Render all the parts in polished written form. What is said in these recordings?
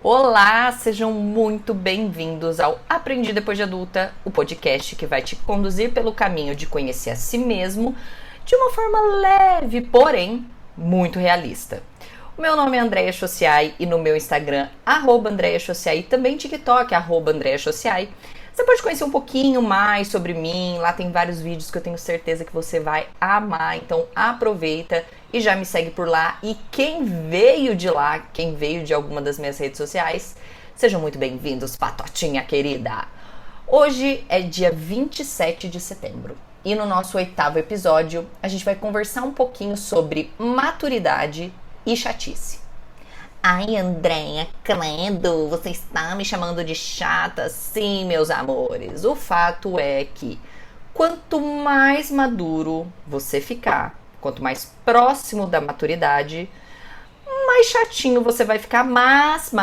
Olá, sejam muito bem-vindos ao Aprendi Depois de Adulta, o podcast que vai te conduzir pelo caminho de conhecer a si mesmo de uma forma leve, porém muito realista. O meu nome é Andréia Chociai e no meu Instagram, @Andréia Chociai, e também TikTok, @Andréia Chociai, você pode conhecer um pouquinho mais sobre mim. Lá tem vários vídeos que eu tenho certeza que você vai amar, então aproveita e já me segue por lá. E quem veio de lá, quem veio de alguma das minhas redes sociais, sejam muito bem-vindos, patotinha querida! Hoje é dia 27 de setembro e no nosso 8º episódio a gente vai conversar um pouquinho sobre maturidade e chatice. Ai, Andréia, credo, você está me chamando de chata? Sim, meus amores. O fato é que quanto mais maduro você ficar, quanto mais próximo da maturidade, mais chatinho você vai ficar. Mas,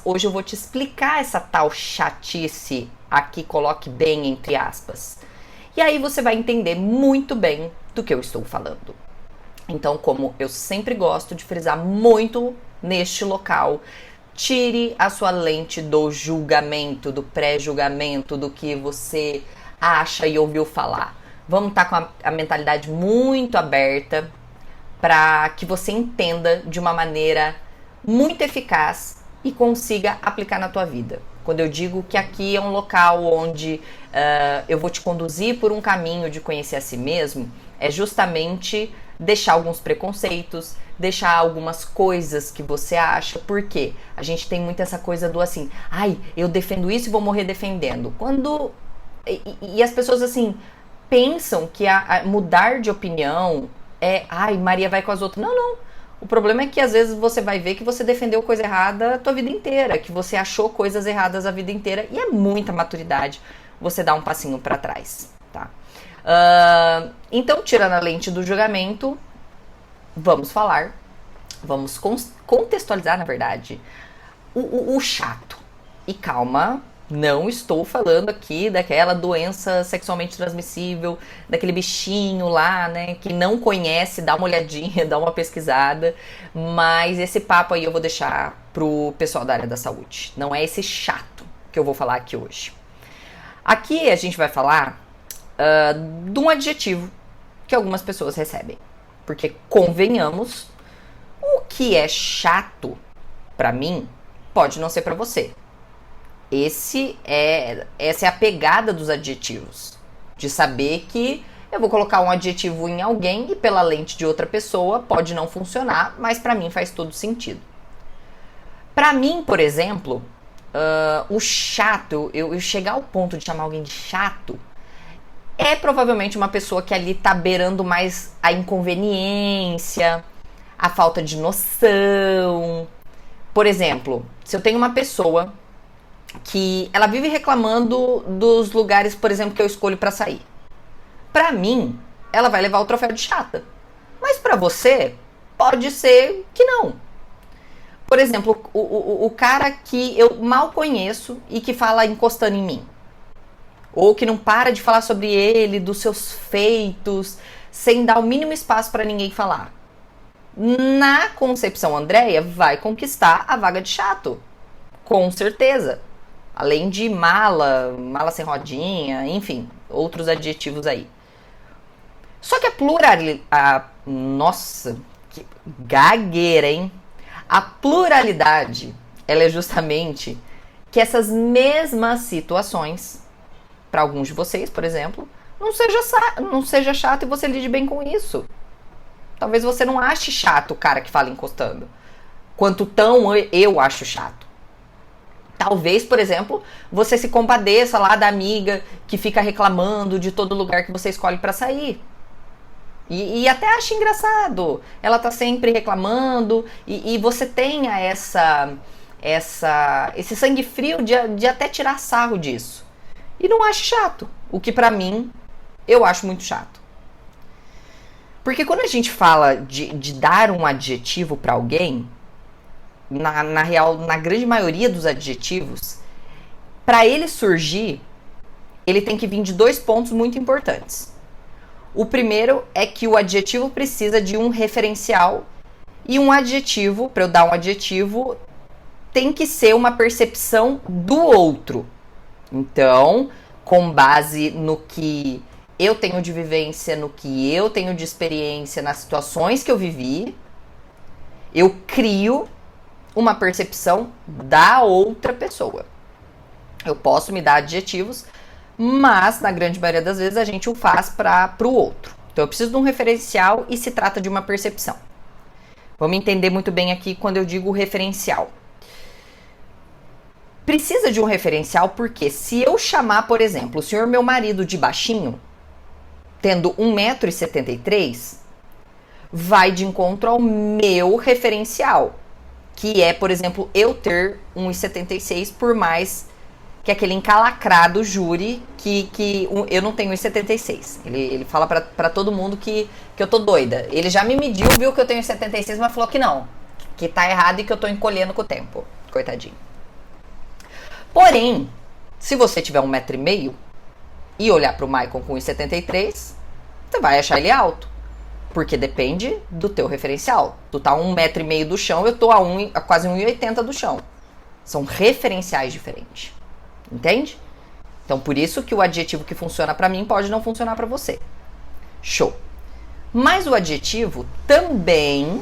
hoje eu vou te explicar essa tal chatice aqui, coloque bem entre aspas. E aí você vai entender muito bem do que eu estou falando. Então, como eu sempre gosto de frisar muito neste local, tire a sua lente do julgamento, do pré-julgamento, do que você acha e ouviu falar. Vamos estar com a mentalidade muito aberta para que você entenda de uma maneira muito eficaz e consiga aplicar na tua vida. Quando eu digo que aqui é um local onde eu vou te conduzir por um caminho de conhecer a si mesmo, é justamente deixar alguns preconceitos, deixar algumas coisas que você acha, porque a gente tem muito essa coisa do assim, ai, eu defendo isso e vou morrer defendendo. E as pessoas assim pensam que mudar de opinião é, ai, Maria vai com as outras. Não. O problema é que às vezes você vai ver que você defendeu coisa errada a tua vida inteira, que você achou coisas erradas a vida inteira, e é muita maturidade você dar um passinho para trás, tá? Então, tirando a lente do julgamento, vamos contextualizar, na verdade, o chato. E calma, não estou falando aqui daquela doença sexualmente transmissível, daquele bichinho lá, né, que não conhece, dá uma olhadinha, dá uma pesquisada, mas esse papo aí eu vou deixar pro pessoal da área da saúde. Não é esse chato que eu vou falar aqui hoje. Aqui a gente vai falar de um adjetivo que algumas pessoas recebem. Porque, convenhamos, o que é chato pra mim pode não ser pra você. Essa é a pegada dos adjetivos. De saber que eu vou colocar um adjetivo em alguém e pela lente de outra pessoa pode não funcionar, mas pra mim faz todo sentido. Pra mim, por exemplo, o chato, eu chegar ao ponto de chamar alguém de chato, é provavelmente uma pessoa que ali tá beirando mais a inconveniência, a falta de noção. Por exemplo, se eu tenho uma pessoa que ela vive reclamando dos lugares, por exemplo, que eu escolho pra sair. Pra mim, ela vai levar o troféu de chata. Mas pra você, pode ser que não. Por exemplo, o cara que eu mal conheço e que fala encostando em mim. Ou que não para de falar sobre ele, dos seus feitos, sem dar o mínimo espaço para ninguém falar. Na concepção Andréia, vai conquistar a vaga de chato. Com certeza. Além de mala sem rodinha, enfim, outros adjetivos aí. Só que nossa, que gagueira, hein? A pluralidade, ela é justamente que essas mesmas situações, para alguns de vocês, por exemplo, não seja chato e você lide bem com isso. Talvez você não ache chato o cara que fala encostando, quanto tão eu acho chato. Talvez, por exemplo, você se compadeça lá da amiga que fica reclamando de todo lugar que você escolhe para sair. E até acha engraçado. Ela tá sempre reclamando e você tenha esse sangue frio de até tirar sarro disso. E não acho chato. O que pra mim, eu acho muito chato. Porque quando a gente fala de dar um adjetivo pra alguém, na real, na grande maioria dos adjetivos, pra ele surgir, ele tem que vir de 2 pontos muito importantes. O primeiro é que o adjetivo precisa de um referencial e um adjetivo, pra eu dar um adjetivo, tem que ser uma percepção do outro. Então, com base no que eu tenho de vivência, no que eu tenho de experiência, nas situações que eu vivi, eu crio uma percepção da outra pessoa. Eu posso me dar adjetivos, mas na grande maioria das vezes a gente o faz para o outro. Então eu preciso de um referencial e se trata de uma percepção. Vamos entender muito bem aqui quando eu digo referencial. Precisa de um referencial porque se eu chamar, por exemplo, o senhor meu marido de baixinho, tendo 1,73 m, vai de encontro ao meu referencial, que é, por exemplo, eu ter 1,76 m, por mais que aquele encalacrado jure que eu não tenho 1,76 m. Ele fala pra todo mundo que eu tô doida. Ele já me mediu, viu que eu tenho 1,76 m, mas falou que não, que tá errado e que eu tô encolhendo com o tempo. Coitadinho. Porém, se você tiver 1,5 m e olhar pro Maicon com 1,73 m, você vai achar ele alto. Porque depende do teu referencial. Tu tá a 1,5 m do chão, eu tô a quase 1,80 m do chão. São referenciais diferentes. Entende? Então, por isso que o adjetivo que funciona pra mim pode não funcionar pra você. Show. Mas o adjetivo também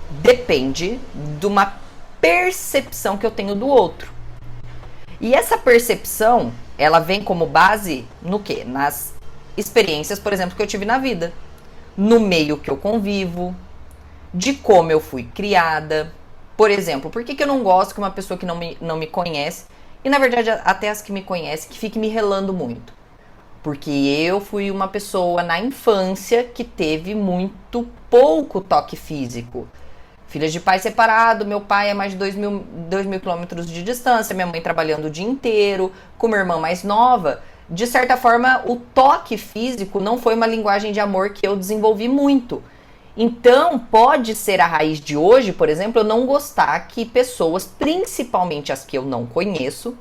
depende de uma percepção que eu tenho do outro. E essa percepção, ela vem como base no quê? Nas experiências, por exemplo, que eu tive na vida. No meio que eu convivo, de como eu fui criada. Por exemplo, por que eu não gosto que uma pessoa que não me conhece, e na verdade até as que me conhecem, que fique me relando muito? Porque eu fui uma pessoa na infância que teve muito pouco toque físico. Filha de pai separado, meu pai é mais de 2.000 quilômetros de distância, minha mãe trabalhando o dia inteiro, com uma irmã mais nova. De certa forma, o toque físico não foi uma linguagem de amor que eu desenvolvi muito. Então, pode ser a raiz de hoje, por exemplo, eu não gostar que pessoas, principalmente as que eu não conheço,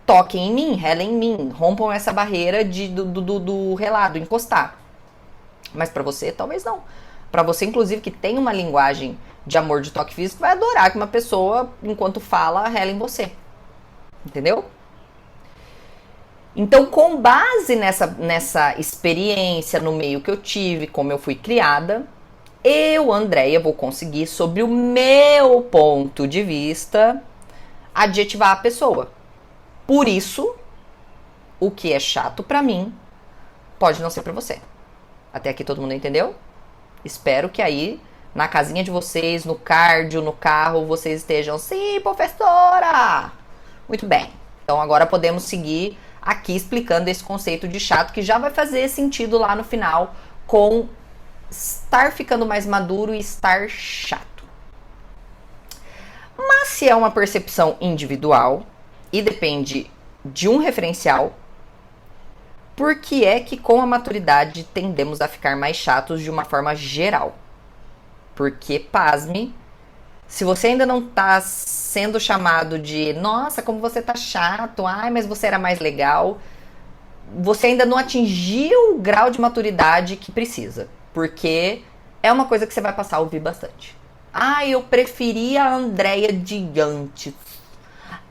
toquem em mim, relem em mim, rompam essa barreira do relar, do encostar. Mas pra você, talvez não. Pra você, inclusive, que tem uma linguagem de amor de toque físico, vai adorar que uma pessoa, enquanto fala, rela em você. Entendeu? Então, com base nessa experiência, no meio que eu tive, como eu fui criada, eu, Andréia, vou conseguir, sobre o meu ponto de vista, adjetivar a pessoa. Por isso, o que é chato pra mim, pode não ser pra você. Até aqui todo mundo entendeu? Espero que aí, na casinha de vocês, no cardio, no carro, vocês estejam, sim, professora! Muito bem. Então, agora podemos seguir aqui explicando esse conceito de chato, que já vai fazer sentido lá no final com estar ficando mais maduro e estar chato. Mas se é uma percepção individual e depende de um referencial, por que é que com a maturidade tendemos a ficar mais chatos de uma forma geral? Porque, pasme, se você ainda não tá sendo chamado de nossa, como você tá chato, ai, mas você era mais legal, você ainda não atingiu o grau de maturidade que precisa. Porque é uma coisa que você vai passar a ouvir bastante. Ai, eu preferia a Andréia de antes.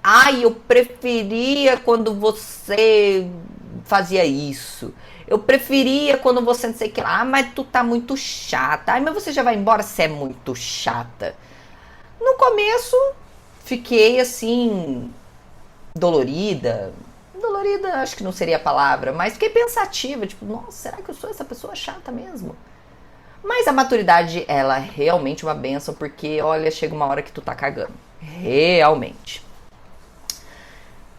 Ai, eu preferia quando você fazia isso. Eu preferia quando você não sei o que lá. Ah, mas tu tá muito chata. Ai, mas você já vai embora, você é muito chata. No começo, fiquei assim, dolorida. Dolorida, acho que não seria a palavra, mas fiquei pensativa. Tipo, nossa, será que eu sou essa pessoa chata mesmo? Mas a maturidade, ela é realmente uma benção, porque, olha, chega uma hora que tu tá cagando. Realmente.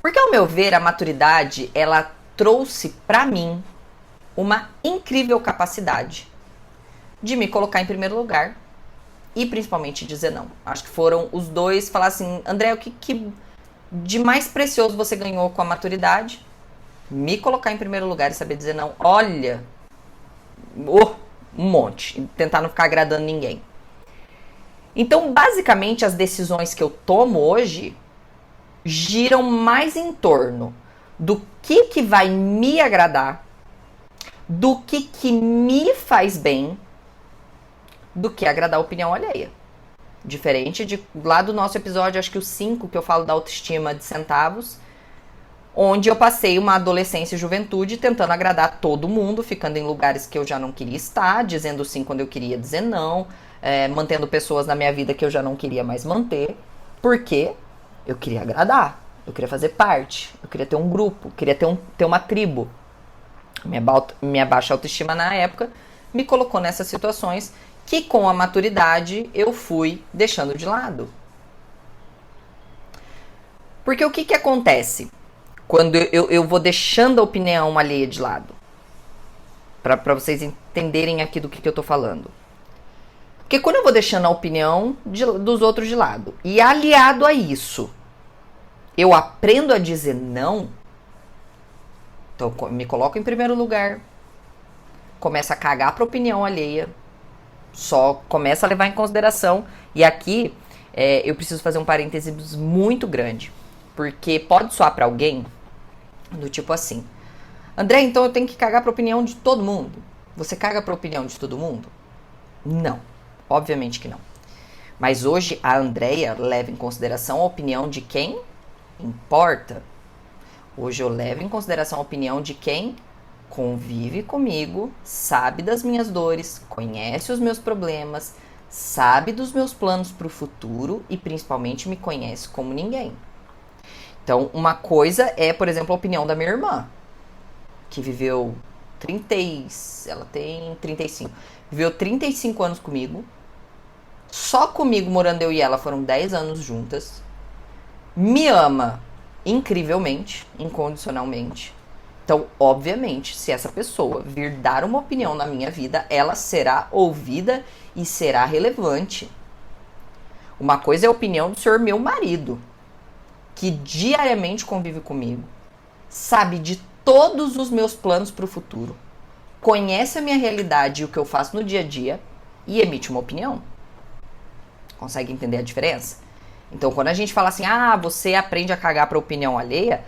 Porque, ao meu ver, a maturidade, ela trouxe pra mim uma incrível capacidade de me colocar em primeiro lugar e, principalmente, dizer não. Acho que foram os dois falar assim, André, o que de mais precioso você ganhou com a maturidade? Me colocar em primeiro lugar e saber dizer não. Olha, um monte. E tentar não ficar agradando ninguém. Então, basicamente, as decisões que eu tomo hoje giram mais em torno do que vai me agradar, do que me faz bem, do que agradar a opinião alheia. Diferente de lá do nosso episódio, acho que o 5, que eu falo da autoestima de centavos, onde eu passei uma adolescência e juventude tentando agradar todo mundo, ficando em lugares que eu já não queria estar, dizendo sim quando eu queria dizer não, mantendo pessoas na minha vida que eu já não queria mais manter, porque eu queria agradar, eu queria fazer parte, eu queria ter um grupo, queria ter uma tribo. Minha baixa autoestima na época me colocou nessas situações que com a maturidade eu fui deixando de lado. Porque o que acontece quando eu vou deixando a opinião alheia de lado? Para vocês entenderem aqui do que eu tô falando. Porque quando eu vou deixando a opinião dos outros de lado, e aliado a isso, eu aprendo a dizer não, então me coloco em primeiro lugar, começo a cagar pra opinião alheia, só começa a levar em consideração. E aqui eu preciso fazer um parênteses muito grande, porque pode soar pra alguém do tipo assim: André, então eu tenho que cagar pra opinião de todo mundo? Você caga pra opinião de todo mundo? Não, obviamente que não. Mas hoje a Andréia leva em consideração a opinião de quem importa. Hoje eu levo em consideração a opinião de quem convive comigo, sabe das minhas dores, conhece os meus problemas, sabe dos meus planos para o futuro e principalmente me conhece como ninguém. Então, uma coisa é, por exemplo, a opinião da minha irmã, que viveu ela tem 35, viveu 35 anos comigo, só comigo morando eu e ela foram 10 anos juntas, me ama incrivelmente, incondicionalmente. Então, obviamente, se essa pessoa vir dar uma opinião na minha vida, ela será ouvida e será relevante. Uma coisa é a opinião do senhor meu marido, que diariamente convive comigo, sabe de todos os meus planos para o futuro, conhece a minha realidade e o que eu faço no dia a dia e emite uma opinião. Consegue entender a diferença? Então, quando a gente fala assim, você aprende a cagar pra opinião alheia,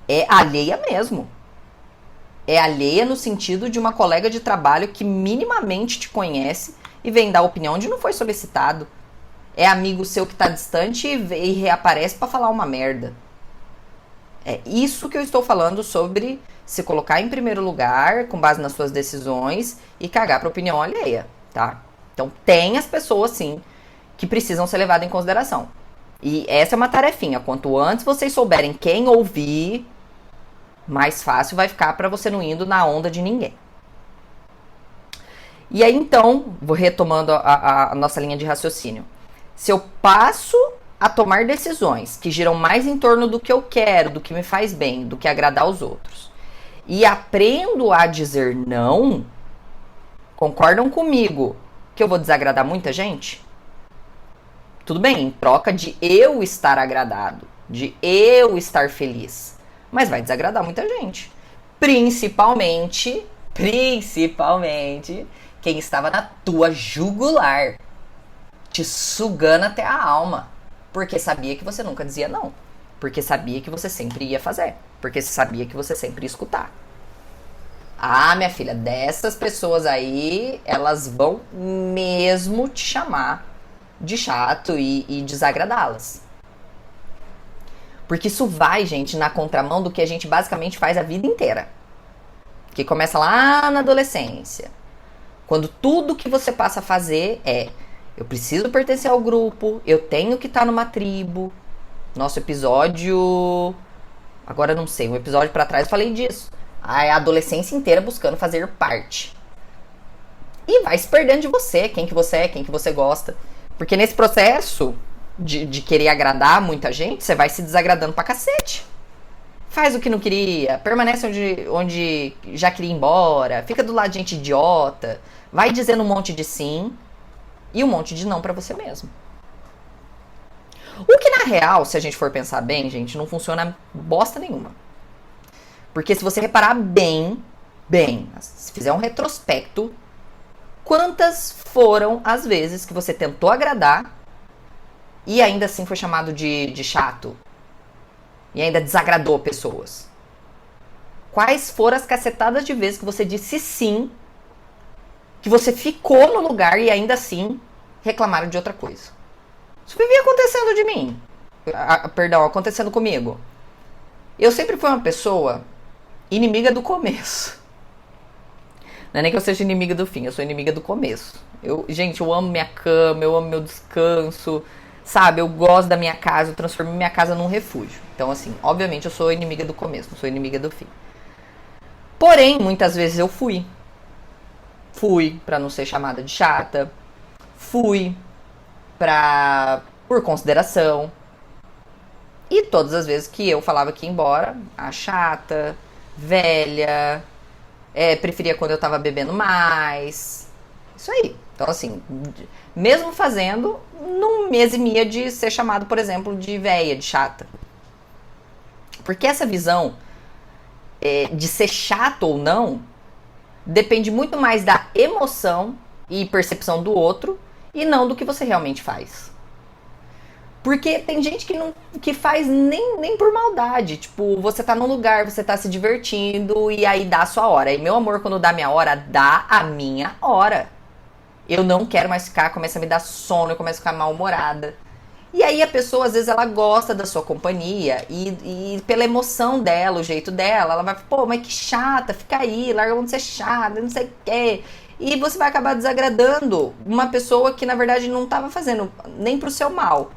é alheia mesmo. É alheia no sentido de uma colega de trabalho que minimamente te conhece e vem dar opinião onde não foi solicitado. É amigo seu que tá distante e reaparece pra falar uma merda. É isso que eu estou falando sobre se colocar em primeiro lugar, com base nas suas decisões, e cagar pra opinião alheia, tá? Então, tem as pessoas, sim, que precisam ser levadas em consideração. E essa é uma tarefinha. Quanto antes vocês souberem quem ouvir, mais fácil vai ficar para você não indo na onda de ninguém. E aí, então, vou retomando a nossa linha de raciocínio. Se eu passo a tomar decisões que giram mais em torno do que eu quero, do que me faz bem, do que agradar os outros, e aprendo a dizer não, concordam comigo que eu vou desagradar muita gente? Tudo bem, em troca de eu estar agradado, de eu estar feliz. Mas vai desagradar muita gente. Principalmente quem estava na tua jugular, te sugando até a alma. Porque sabia que você nunca dizia não. Porque sabia que você sempre ia fazer. Porque sabia que você sempre ia escutar. Minha filha, dessas pessoas aí, elas vão mesmo te chamar de chato e desagradá-las. Porque isso vai, gente, na contramão do que a gente basicamente faz a vida inteira. Que começa lá na adolescência. Quando tudo que você passa a fazer eu preciso pertencer ao grupo, eu tenho que estar numa tribo. Nosso episódio... Agora não sei, um episódio pra trás eu falei disso. A adolescência inteira buscando fazer parte. E vai se perdendo de você, quem que você é, quem que você gosta. Porque nesse processo de querer agradar muita gente, você vai se desagradando pra cacete. Faz o que não queria, permanece onde já queria ir embora, fica do lado de gente idiota, vai dizendo um monte de sim e um monte de não pra você mesmo. O que na real, se a gente for pensar bem, gente, não funciona bosta nenhuma. Porque se você reparar bem, se fizer um retrospecto, quantas foram as vezes que você tentou agradar e ainda assim foi chamado de chato? E ainda desagradou pessoas? Quais foram as cacetadas de vezes que você disse sim, que você ficou no lugar e ainda assim reclamaram de outra coisa? Isso vivia acontecendo de mim. Perdão, acontecendo comigo. Eu sempre fui uma pessoa inimiga do começo. Não é nem que eu seja inimiga do fim, eu sou inimiga do começo. Gente, eu amo minha cama, eu amo meu descanso, sabe? Eu gosto da minha casa, eu transformei minha casa num refúgio. Então, assim, obviamente eu sou inimiga do começo, não sou inimiga do fim. Porém, muitas vezes eu fui. Fui pra não ser chamada de chata. Fui por consideração. E todas as vezes que eu falava que ia embora, a chata, velha, preferia quando eu tava bebendo mais. Isso aí. Então, assim, mesmo fazendo, não me eximia de ser chamado, por exemplo, de velha, de chata. Porque essa visão de ser chato ou não depende muito mais da emoção e percepção do outro e não do que você realmente faz. Porque tem gente que faz nem por maldade. Tipo, você tá num lugar, você tá se divertindo e aí dá a sua hora. E meu amor, quando dá minha hora, dá a minha hora. Eu não quero mais ficar, começa a me dar sono, eu começo a ficar mal-humorada. E aí a pessoa, às vezes, ela gosta da sua companhia e pela emoção dela, o jeito dela, ela vai, pô, mas que chata, fica aí, larga onde você é chata, não sei o quê. E você vai acabar desagradando uma pessoa que, na verdade, não tava fazendo nem pro seu mal.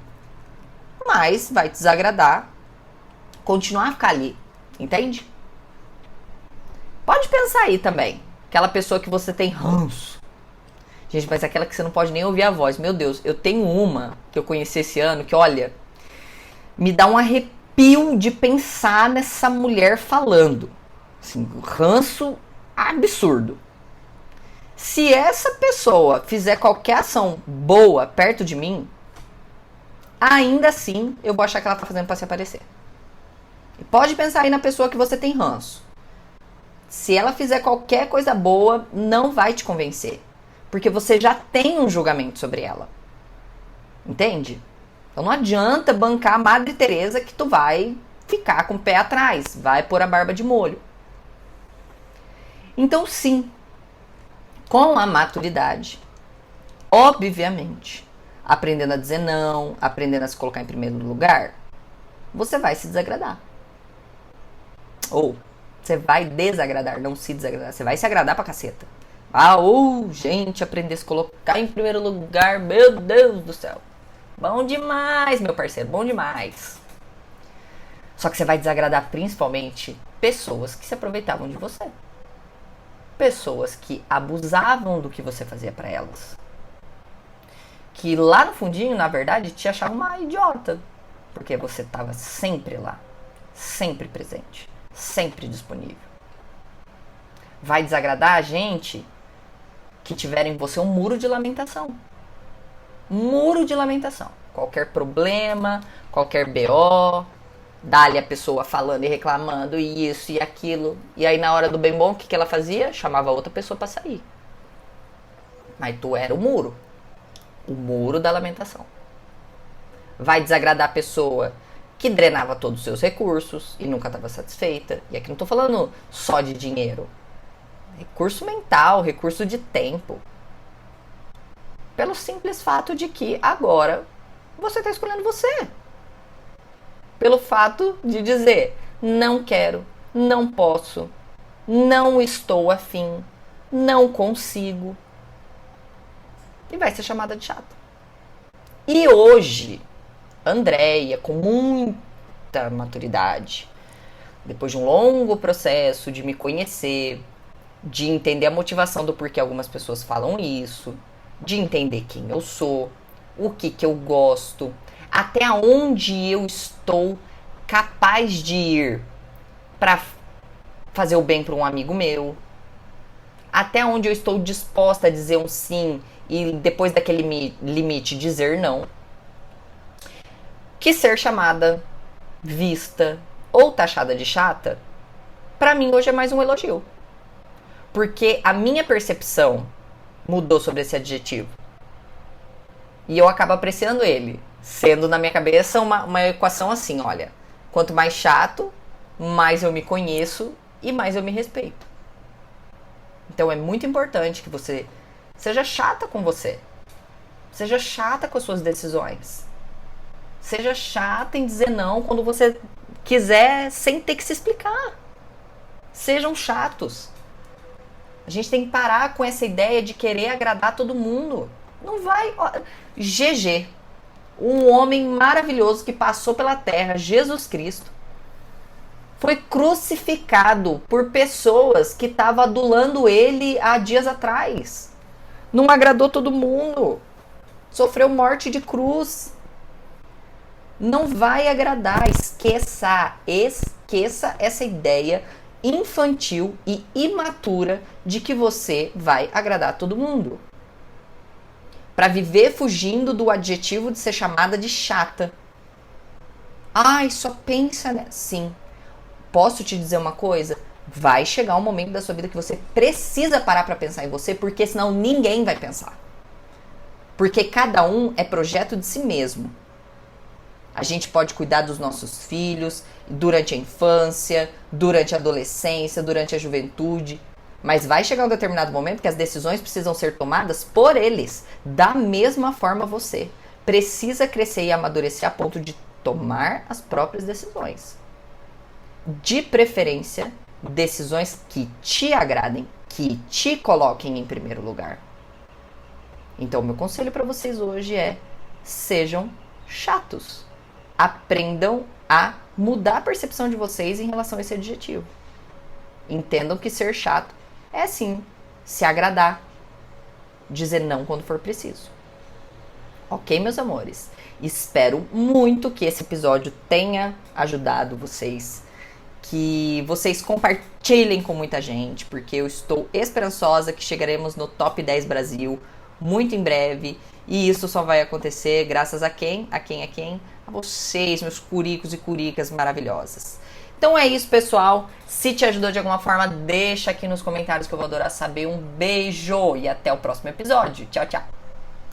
Mas vai te desagradar, continuar a ficar ali, entende? Pode pensar aí também, aquela pessoa que você tem ranço. Gente, mas aquela que você não pode nem ouvir a voz. Meu Deus, eu tenho uma que eu conheci esse ano que, olha, me dá um arrepio de pensar nessa mulher falando. Assim, ranço absurdo. Se essa pessoa fizer qualquer ação boa perto de mim, ainda assim eu vou achar que ela tá fazendo pra se aparecer. E pode pensar aí na pessoa que você tem ranço. Se ela fizer qualquer coisa boa, não vai te convencer. Porque você já tem um julgamento sobre ela. Entende? Então não adianta bancar a Madre Teresa que tu vai ficar com o pé atrás. Vai pôr a barba de molho. Então sim, com a maturidade, obviamente, aprendendo a dizer não, aprendendo a se colocar em primeiro lugar, você vai se desagradar. Ou você vai desagradar, não se desagradar. Você vai se agradar pra caceta. Gente, aprender a se colocar em primeiro lugar, meu Deus do céu. Bom demais, meu parceiro, bom demais. Só que você vai desagradar principalmente pessoas que se aproveitavam de você. Pessoas que abusavam do que você fazia pra elas. Que lá no fundinho, na verdade, te achavam uma idiota. Porque você estava sempre lá, sempre presente, sempre disponível. Vai desagradar a gente que tiver em você um muro de lamentação. Muro de lamentação. Qualquer problema, qualquer BO, dá-lhe a pessoa falando e reclamando e isso e aquilo. E aí na hora do bem bom, o que ela fazia? Chamava outra pessoa para sair. Mas tu era o muro. O muro da lamentação. Vai desagradar a pessoa que drenava todos os seus recursos e nunca estava satisfeita. E aqui não estou falando só de dinheiro. Recurso mental, recurso de tempo. Pelo simples fato de que agora você está escolhendo você. Pelo fato de dizer, não quero, não posso, não estou afim, não consigo. E vai ser chamada de chata. E hoje, Andréia, com muita maturidade, depois de um longo processo de me conhecer, de entender a motivação do porquê algumas pessoas falam isso, de entender quem eu sou, o que eu gosto, até onde eu estou capaz de ir para fazer o bem para um amigo meu, até onde eu estou disposta a dizer um sim e depois daquele limite dizer não, que ser chamada, vista ou taxada de chata, pra mim hoje é mais um elogio. Porque a minha percepção mudou sobre esse adjetivo. E eu acabo apreciando ele, sendo na minha cabeça uma equação assim, olha, quanto mais chato, mais eu me conheço e mais eu me respeito. Então é muito importante que você seja chata com você. Seja chata com as suas decisões. Seja chata em dizer não quando você quiser, sem ter que se explicar. Sejam chatos. A gente tem que parar com essa ideia de querer agradar todo mundo. Não vai. GG. Um homem maravilhoso que passou pela terra, Jesus Cristo, foi crucificado por pessoas que estavam adulando ele há dias atrás. Não agradou todo mundo. Sofreu morte de cruz. Não vai agradar. Esqueça essa ideia infantil e imatura de que você vai agradar todo mundo. Para viver fugindo do adjetivo de ser chamada de chata. Ai, só pensa, né? Sim. Posso te dizer uma coisa? Vai chegar um momento da sua vida que você precisa parar para pensar em você, porque senão ninguém vai pensar. Porque cada um é projeto de si mesmo. A gente pode cuidar dos nossos filhos durante a infância, durante a adolescência, durante a juventude. Mas vai chegar um determinado momento que as decisões precisam ser tomadas por eles. Da mesma forma você precisa crescer e amadurecer a ponto de tomar as próprias decisões. De preferência, decisões que te agradem, que te coloquem em primeiro lugar. Então, meu conselho para vocês hoje é: sejam chatos. Aprendam a mudar a percepção de vocês em relação a esse adjetivo. Entendam que ser chato é sim se agradar, dizer não quando for preciso. Ok, meus amores? Espero muito que esse episódio tenha ajudado vocês, que vocês compartilhem com muita gente, porque eu estou esperançosa que chegaremos no Top 10 Brasil muito em breve, e isso só vai acontecer graças a quem? A quem? A vocês, meus curicos e curicas maravilhosas. Então é isso, pessoal. Se te ajudou de alguma forma, deixa aqui nos comentários que eu vou adorar saber. Um beijo e até o próximo episódio. Tchau, tchau.